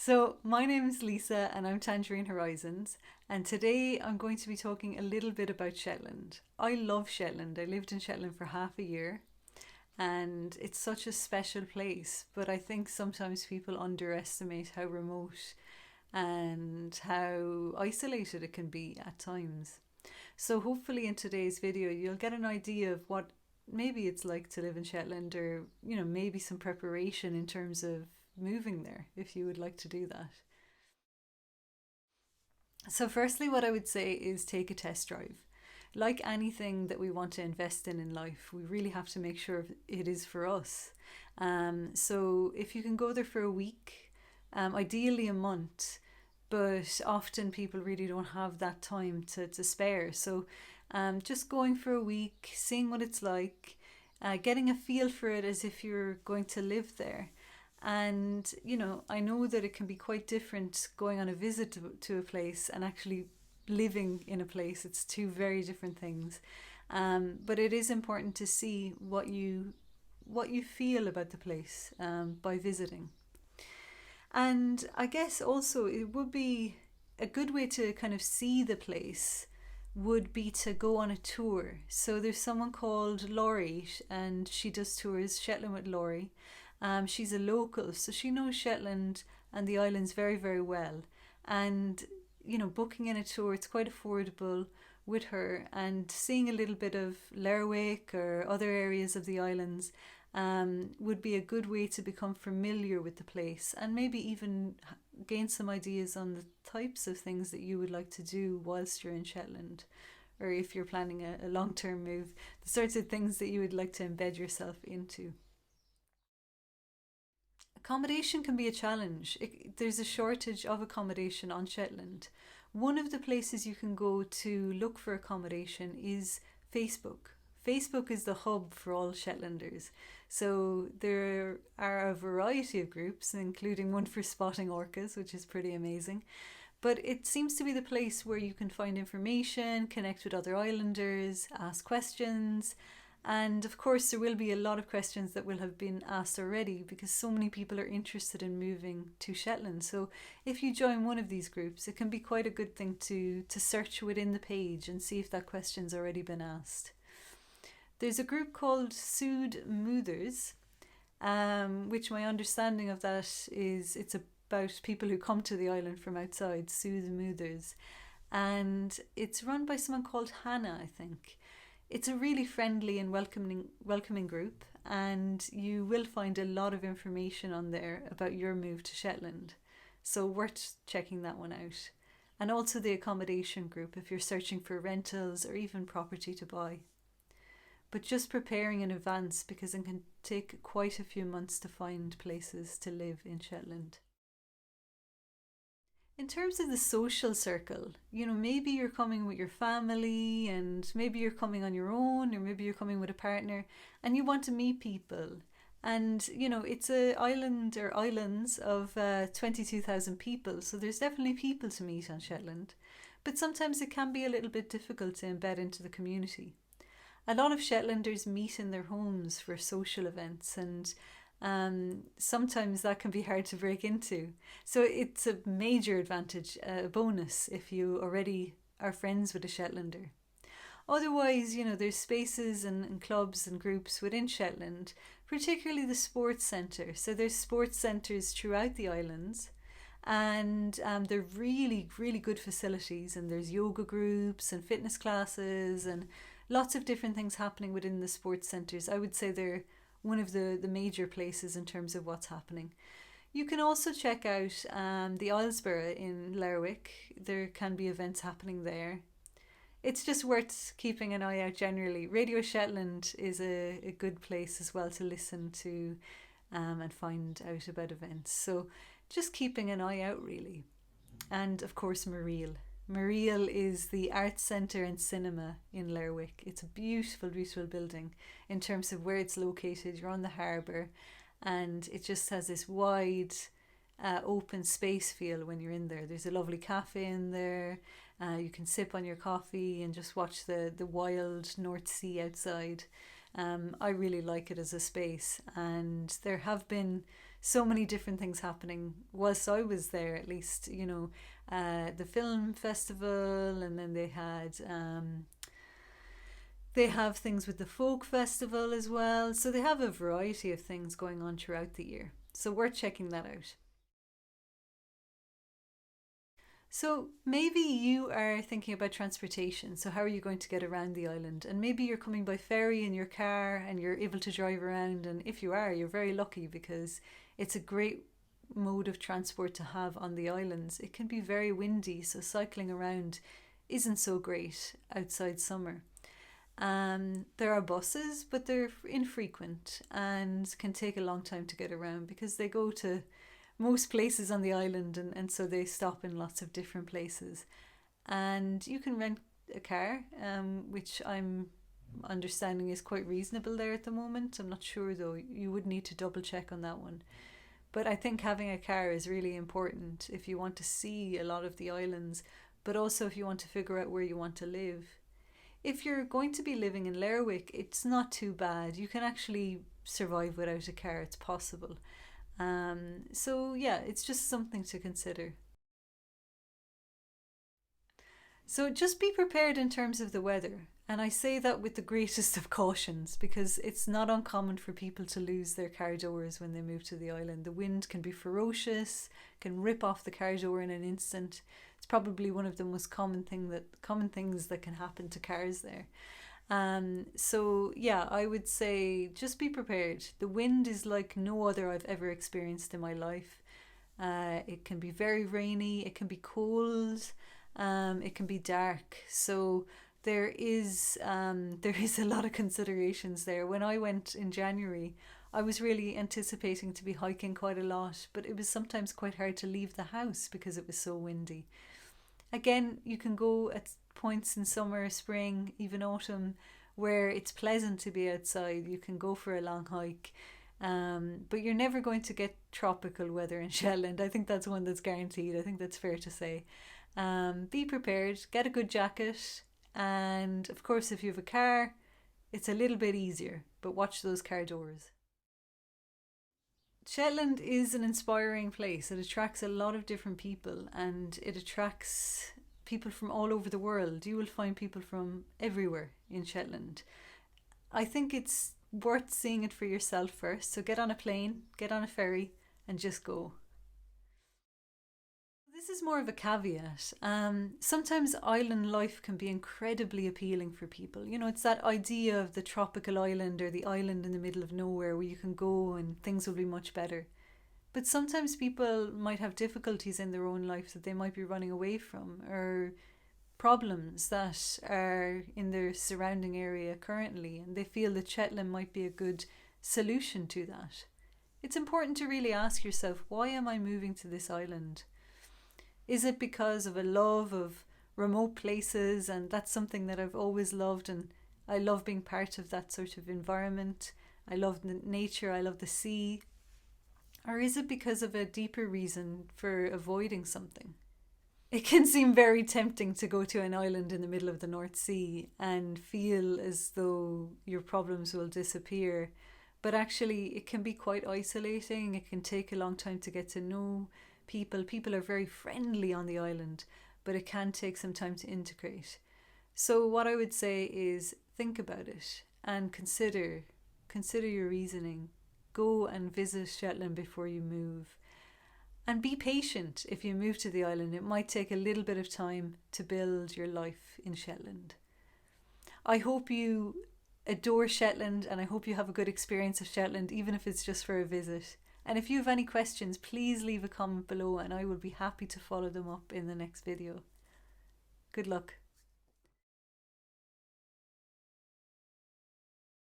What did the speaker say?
So, my name is Lisa and I'm Tangerine Horizons, and today I'm going to be talking a little bit about Shetland. I love Shetland. I lived in Shetland for half a year and it's such a special place, but I think sometimes people underestimate how remote and how isolated it can be at times. So, hopefully, in today's video, you'll get an idea of what maybe it's like to live in Shetland, or maybe some preparation in terms of moving there if you would like to do that. So, firstly, what I would say is take a test drive. Like anything that we want to invest in life, we really have to make sure it is for us. So, if you can go there for a week, ideally a month, but often people really don't have that time to spare. So, just going for a week, seeing what it's like, getting a feel for it as if you're going to live there. And, I know that it can be quite different going on a visit to a place and actually living in a place. It's two very different things. But it is important to see what you feel about the place by visiting. And I guess also it would be a good way to kind of see the place would be to go on a tour. So there's someone called Laurie and she does tours, Shetland with Laurie. She's a local, so she knows Shetland and the islands very, very well. And, booking in a tour, it's quite affordable with her, and seeing a little bit of Lerwick or other areas of the islands would be a good way to become familiar with the place and maybe even gain some ideas on the types of things that you would like to do whilst you're in Shetland, or if you're planning a long term move, the sorts of things that you would like to embed yourself into. Accommodation can be a challenge. There's a shortage of accommodation on Shetland. One of the places you can go to look for accommodation is Facebook. Facebook is the hub for all Shetlanders. So there are a variety of groups, including one for spotting orcas, which is pretty amazing. But it seems to be the place where you can find information, connect with other islanders, ask questions, and of course, there will be a lot of questions that will have been asked already because so many people are interested in moving to Shetland. So, if you join one of these groups, it can be quite a good thing to search within the page and see if that question's already been asked. There's a group called Sood Moothers, which my understanding of that is it's about people who come to the island from outside, Sood Moothers. And it's run by someone called Hannah, I think. It's a really friendly and welcoming group, and you will find a lot of information on there about your move to Shetland. So worth checking that one out. And also the accommodation group if you're searching for rentals or even property to buy. But just preparing in advance because it can take quite a few months to find places to live in Shetland. In terms of the social circle, maybe you're coming with your family and maybe you're coming on your own or maybe you're coming with a partner and you want to meet people. And, it's a island or islands of 22,000 people, so there's definitely people to meet on Shetland. But sometimes it can be a little bit difficult to embed into the community. A lot of Shetlanders meet in their homes for social events, and sometimes that can be hard to break into. So it's a major advantage, a bonus if you already are friends with a Shetlander. Otherwise, there's spaces and clubs and groups within Shetland, particularly the sports centre. So there's sports centres throughout the islands, and they're really, really good facilities. And there's yoga groups and fitness classes and lots of different things happening within the sports centres. I would say they're one of the major places in terms of what's happening. You can also check out the Islesborough in Lerwick. There can be events happening there. It's just worth keeping an eye out generally. Radio Shetland is a good place as well to listen to and find out about events. So just keeping an eye out really. And of course Mariel. Mariel is the arts centre and cinema in Lerwick. It's a beautiful, beautiful building in terms of where it's located. You're on the harbour and it just has this wide open space feel when you're in there. There's a lovely cafe in there. You can sip on your coffee and just watch the wild North Sea outside. I really like it as a space, and there have been so many different things happening whilst I was there, at least, the film festival, and then they have things with the folk festival as well. So they have a variety of things going on throughout the year. So worth checking that out. So maybe you are thinking about transportation. So how are you going to get around the island? And maybe you're coming by ferry in your car and you're able to drive around. And if you are, you're very lucky because it's a great mode of transport to have on the islands. It can be very windy, so cycling around isn't so great outside summer. There are buses, but they're infrequent and can take a long time to get around because they go to most places on the island, and so they stop in lots of different places. And you can rent a car, which I'm understanding is quite reasonable there at the moment. I'm not sure though, you would need to double check on that one. But I think having a car is really important if you want to see a lot of the islands, but also if you want to figure out where you want to live. If you're going to be living in Lerwick, it's not too bad. You can actually survive without a car, it's possible. So yeah, it's just something to consider. So just be prepared in terms of the weather. And I say that with the greatest of cautions because it's not uncommon for people to lose their car doors when they move to the island. The wind can be ferocious, can rip off the car door in an instant. It's probably one of the most common things that can happen to cars there. So yeah, I would say just be prepared. The wind is like no other I've ever experienced in my life. It can be very rainy, it can be cold, it can be dark. So there is a lot of considerations there. When I went in January, I was really anticipating to be hiking quite a lot, but it was sometimes quite hard to leave the house because it was so windy. Again, you can go at points in summer, spring, even autumn, where it's pleasant to be outside. You can go for a long hike, but you're never going to get tropical weather in Shetland. I think that's one that's guaranteed. I think that's fair to say. Be prepared, get a good jacket, and of course, if you have a car, it's a little bit easier, but watch those car doors. Shetland is an inspiring place. It attracts a lot of different people and it attracts people from all over the world. You will find people from everywhere in Shetland. I think it's worth seeing it for yourself first. So get on a plane, get on a ferry, and just go. This is more of a caveat. Sometimes island life can be incredibly appealing for people. It's that idea of the tropical island or the island in the middle of nowhere where you can go and things will be much better. But sometimes people might have difficulties in their own life that they might be running away from, or problems that are in their surrounding area currently, and they feel that Shetland might be a good solution to that. It's important to really ask yourself, why am I moving to this island? Is it because of a love of remote places, and that's something that I've always loved, and I love being part of that sort of environment? I love the nature, I love the sea. Or is it because of a deeper reason for avoiding something? It can seem very tempting to go to an island in the middle of the North Sea and feel as though your problems will disappear. But actually, it can be quite isolating. It can take a long time to get to know people. People are very friendly on the island, but it can take some time to integrate. So what I would say is think about it and consider your reasoning. Go and visit Shetland before you move. And be patient if you move to the island. It might take a little bit of time to build your life in Shetland. I hope you adore Shetland and I hope you have a good experience of Shetland, even if it's just for a visit. And if you have any questions, please leave a comment below and I will be happy to follow them up in the next video. Good luck.